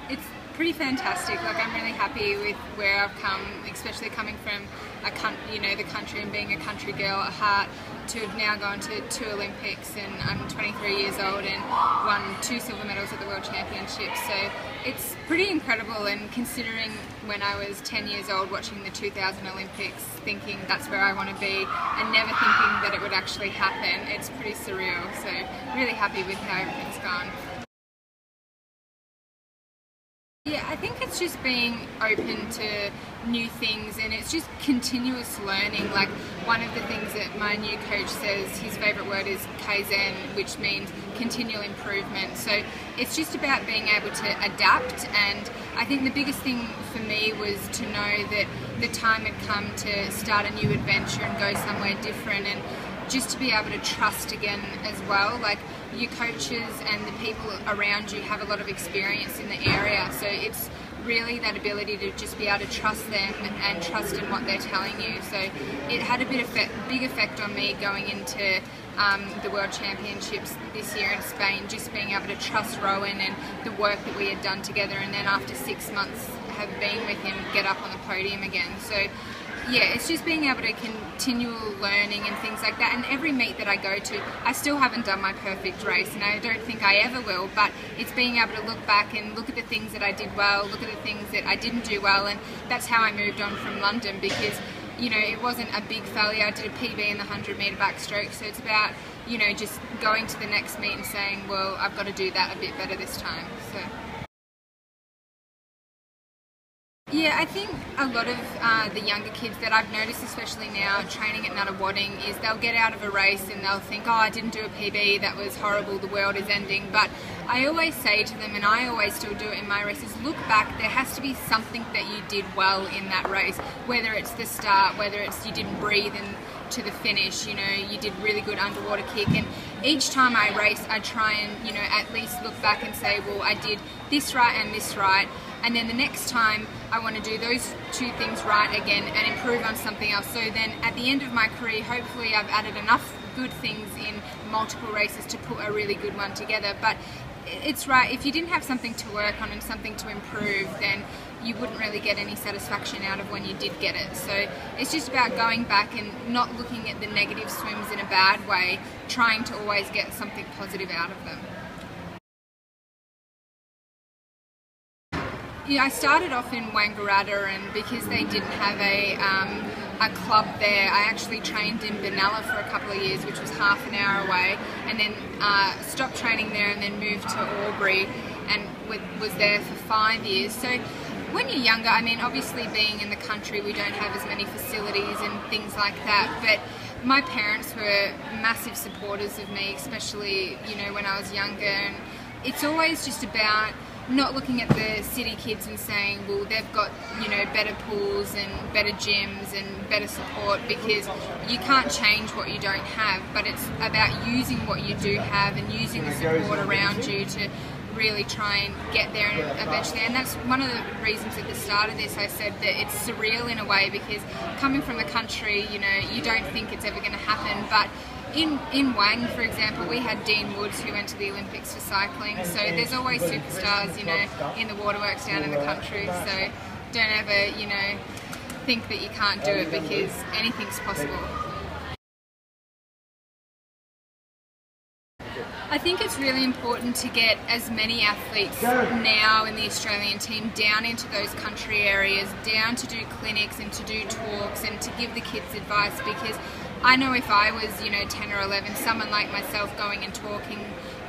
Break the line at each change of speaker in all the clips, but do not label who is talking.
It's pretty fantastic. Like, I'm really happy with where I've come, especially coming from the country and being a country girl at heart, to have now gone to 2 Olympics, and I'm 23 years old and won 2 silver medals at the World Championship. So it's pretty incredible, and considering when I was 10 years old watching the 2000 Olympics, thinking that's where I want to be and never thinking that it would actually happen, it's pretty surreal. So really happy with how everything's gone. Yeah, I think it's just being open to new things, and it's just continuous learning. Like, one of the things that my new coach says, his favourite word is kaizen, which means continual improvement. So it's just about being able to adapt, and I think the biggest thing for me was to know that the time had come to start a new adventure and go somewhere different, and just to be able to trust again as well. Like, your coaches and the people around you have a lot of experience in the area, so it's really that ability to just be able to trust them and trust in what they're telling you. So it had a big effect on me going into the World Championships this year in Spain, just being able to trust Rowan and the work that we had done together, and then after 6 months have been with him get up on the podium again. So yeah, it's just being able to continual learning and things like that. And every meet that I go to, I still haven't done my perfect race, and I don't think I ever will, but it's being able to look back and look at the things that I did well, look at the things that I didn't do well, and that's how I moved on from London, because, you know, it wasn't a big failure. I did a PB in the 100-metre backstroke, so it's about, you know, just going to the next meet and saying, well, I've got to do that a bit better this time. So yeah, I think a lot of the younger kids that I've noticed, especially now training at Nunawading, is they'll get out of a race and they'll think, oh, I didn't do a PB, that was horrible, the world is ending. But I always say to them, and I always still do it in my races, look back, there has to be something that you did well in that race, whether it's the start, whether it's you didn't breathe to the finish, you know, you did really good underwater kick. And each time I race, I try and, you know, at least look back and say, well, I did this right and this right, and then the next time I want to do those 2 things right again and improve on something else. So then at the end of my career, hopefully I've added enough good things in multiple races to put a really good one together. But it's right, if you didn't have something to work on and something to improve, then you wouldn't really get any satisfaction out of when you did get it. So it's just about going back and not looking at the negative swims in a bad way, trying to always get something positive out of them. Yeah, I started off in Wangaratta, and because they didn't have a club there, I actually trained in Benalla for a couple of years, which was half an hour away, and then stopped training there and then moved to Albury and was there for 5 years. So when you're younger, I mean, obviously being in the country, we don't have as many facilities and things like that, but my parents were massive supporters of me, especially, you know, when I was younger. And it's always just about not looking at the city kids and saying, well, they've got, you know, better pools and better gyms and better support, because you can't change what you don't have, but it's about using what you do have and using the support around you to really try and get there eventually. And that's one of the reasons at the start of this I said that it's surreal in a way, because coming from the country, you know, you don't think it's ever going to happen, but in Wang, for example, we had Dean Woods, who went to the Olympics for cycling, so there's always superstars, you know, in the waterworks down in the country. So don't ever, you know, think that you can't do it, because anything's possible. I think it's really important to get as many athletes now in the Australian team down into those country areas, down to do clinics and to do talks and to give the kids advice, because I know if I was, you know, 10 or 11, someone like myself going and talking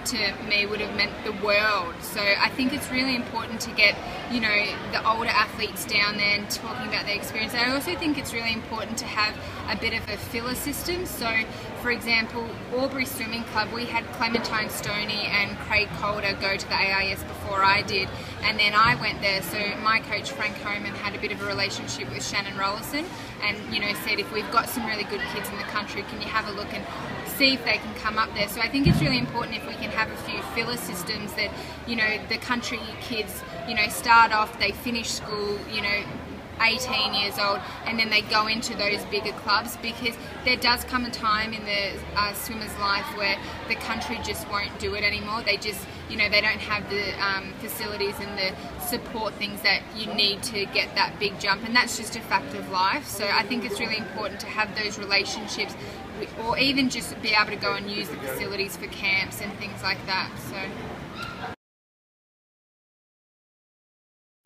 to me would have meant the world. So I think it's really important to get, you know, the older athletes down there and talking about their experience. I also think it's really important to have a bit of a filler system. So, for example, Albury Swimming Club, we had Clementine Stoney and Craig Calder go to the AIS before I did, and then I went there. So my coach Frank Homan had a bit of a relationship with Shannon Rollerson, and, you know, said, if we've got some really good kids in the country, can you have a look and see if they can come up there. So I think it's really important if we can have a few filler systems that, you know, the country kids, you know, start off, they finish school, you know, 18 years old, and then they go into those bigger clubs, because there does come a time in the swimmer's life where the country just won't do it anymore. They just, you know, they don't have the facilities and the support things that you need to get that big jump, and that's just a fact of life. So I think it's really important to have those relationships, or even just be able to go and use the facilities for camps and things like that. So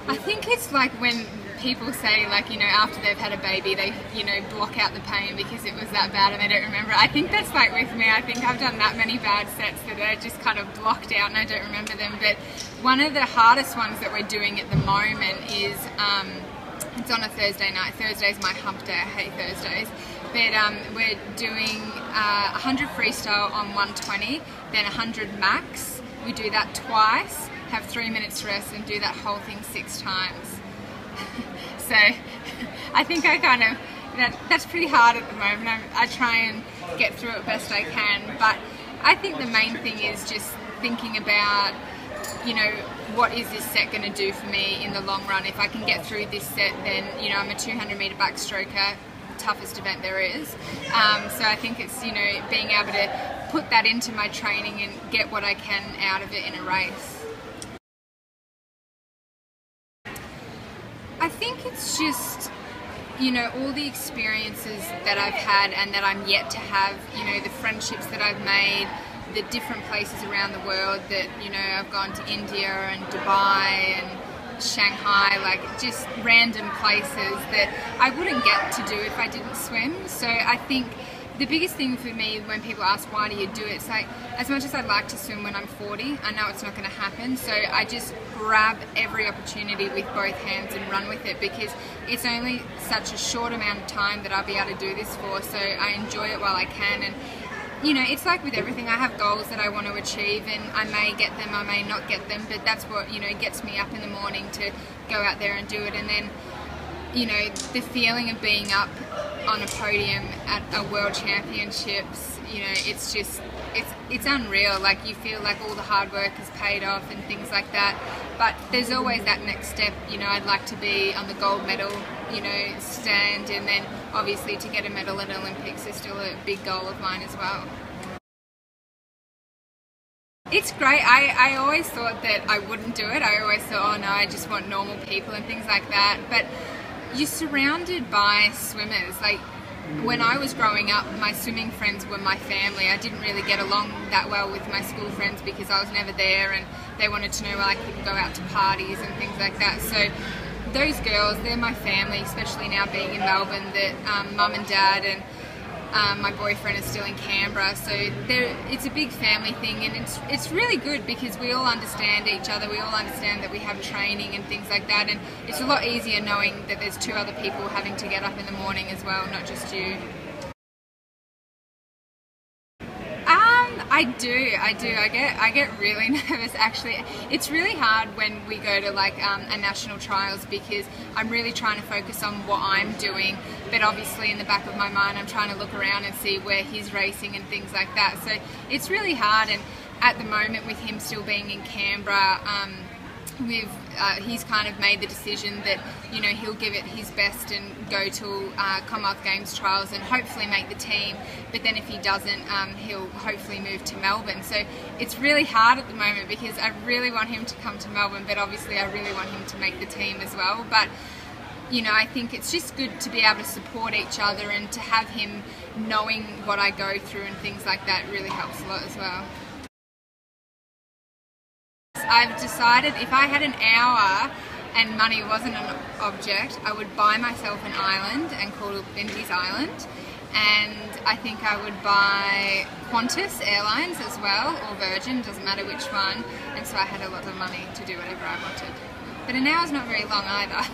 I think it's like when people say, like, you know, after they've had a baby, they, you know, block out the pain because it was that bad and they don't remember it. I think that's like with me. I think I've done that many bad sets that are just kind of blocked out and I don't remember them. But one of the hardest ones that we're doing at the moment is, it's on a Thursday night. Thursday's my hump day. I hate Thursdays. But we're doing 100 freestyle on 120, then 100 max. We do that twice, have 3 minutes rest, and do that whole thing 6 times. So I think I kind of, that's pretty hard at the moment. I try and get through it best I can, but I think the main thing is just thinking about, you know, what is this set going to do for me in the long run? If I can get through this set, then, you know, I'm a 200 metre backstroker, toughest event there is. So I think it's, you know, being able to put that into my training and get what I can out of it in a race. I think it's just, you know, all the experiences that I've had and that I'm yet to have, you know, the friendships that I've made, the different places around the world that, you know, I've gone to India and Dubai and Shanghai, like just random places that I wouldn't get to do if I didn't swim. So I think the biggest thing for me when people ask why do you do it, it's like, as much as I'd like to swim when I'm 40, I know it's not going to happen, so I just grab every opportunity with both hands and run with it, because it's only such a short amount of time that I'll be able to do this for, so I enjoy it while I can. And you know, it's like with everything, I have goals that I want to achieve, and I may get them, I may not get them, but that's what, you know, gets me up in the morning to go out there and do it. And then, you know, the feeling of being up on a podium at a World Championships, you know, it's just, it's unreal. Like, you feel like all the hard work is paid off and things like that, but there's always that next step. You know, I'd like to be on the gold medal, you know, stand, and then obviously to get a medal at Olympics is still a big goal of mine as well. It's great. I always thought that I wouldn't do it. I always thought, oh no, I just want normal people and things like that, but you're surrounded by swimmers. Like, when I was growing up, my swimming friends were my family. I didn't really get along that well with my school friends because I was never there, and they wanted to know where I could go out to parties and things like that. So those girls, they're my family, especially now being in Melbourne, that mum and dad and my boyfriend is still in Canberra, so it's a big family thing, and it's really good because we all understand each other, we all understand that we have training and things like that, and it's a lot easier knowing that there's 2 other people having to get up in the morning as well, not just you. I do. I get really nervous, actually. It's really hard when we go to like a national trials, because I'm really trying to focus on what I'm doing, but obviously in the back of my mind I'm trying to look around and see where he's racing and things like that. So it's really hard, and at the moment with him still being in Canberra, he's kind of made the decision that, you know, he'll give it his best and go to Commonwealth Games trials and hopefully make the team, but then if he doesn't, he'll hopefully move to Melbourne. So it's really hard at the moment because I really want him to come to Melbourne, but obviously I really want him to make the team as well. But you know, I think it's just good to be able to support each other, and to have him knowing what I go through and things like that really helps a lot as well. I've decided if I had an hour and money wasn't an object, I would buy myself an island and call it Bindy's Island, and I think I would buy Qantas Airlines as well, or Virgin, doesn't matter which one, and so I had a lot of money to do whatever I wanted. But an hour's not very long either.